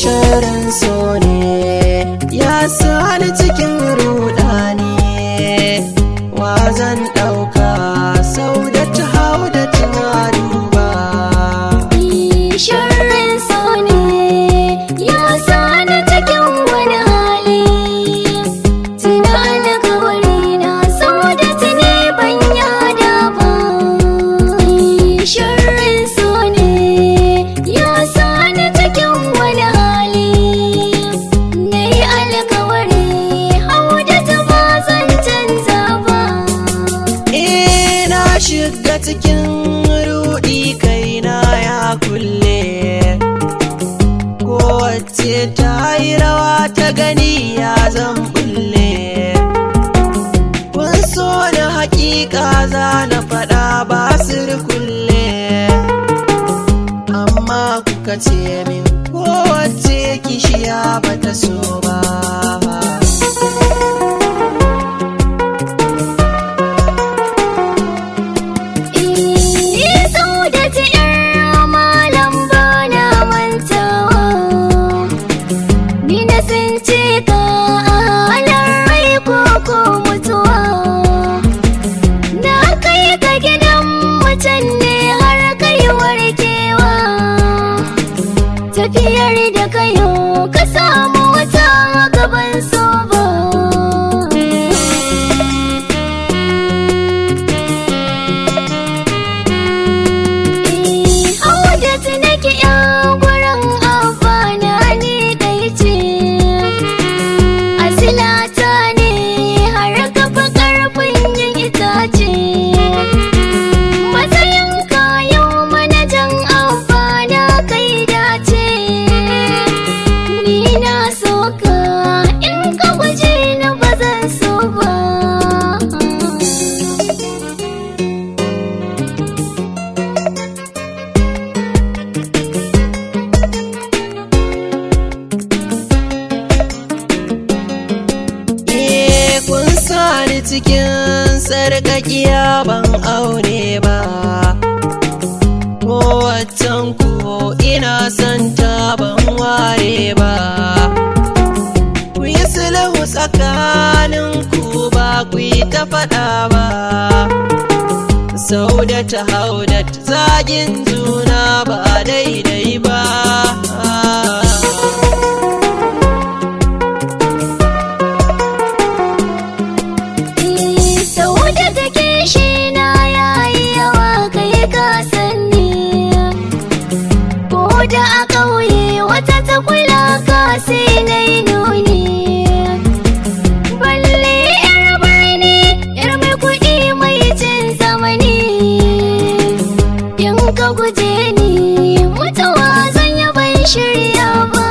Sharan so ne ya sani cikin rudani, wa zan ɗauka sau da ta hau da tunani ba. Sharan so ne ya sani cikin wani hali, tuna alkawari na sau da tuni ban yada ba. Sharan so ne ya sani cikin wani hali, nayi alkawari hau da ta ba zan canza ba. Na shiga cikin rudi kaina ya kulle, kowace ta yi rawa ta gani ya zan bulle. Kun so na hakika za na faɗa ba kulle, amma kuka ce min kowace kishiya bata so ba. Tafiyar da kayo ka samu wata gaban so ba. Haudat nake yan gurin amfana ni dai ce, asilata ne har kafa karfin yin itace. Matsayin kayan manajan amfana kai dace. Cikin sarƙaƙiya ban aure ba, kowaccen ku ina son ta ban ware ba. Ku yi sulhu tsakanin ku ba ku yi ta faɗa ba, sau da ta haudat zagin juna ba daidai ba. Da a ƙauye wata ta kula ka sai na yi nuni, balle yar birni yar mai kuɗi mai cin zamani. In ka guje ni mutuwa zan yi ban shirya ba.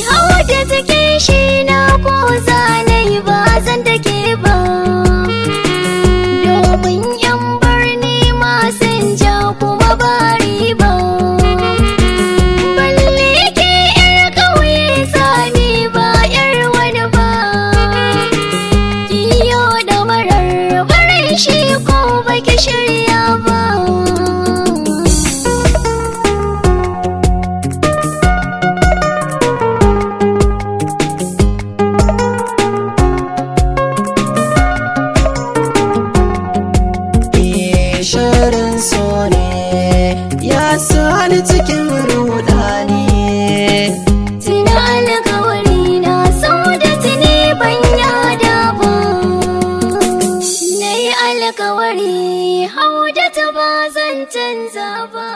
Hau da take shi na ko zanai ba zan take ba. Kuma ba riba, balle ke yar ƙauye sani ba yar wani ba. Kiyo da marar barin shi ko baki shirya ba. Sharan so ne ya sani cikin rudani, tuna alkawari na sau da tuni ban yada ba. Nayi alkawari hau da ta ba zan canza ba.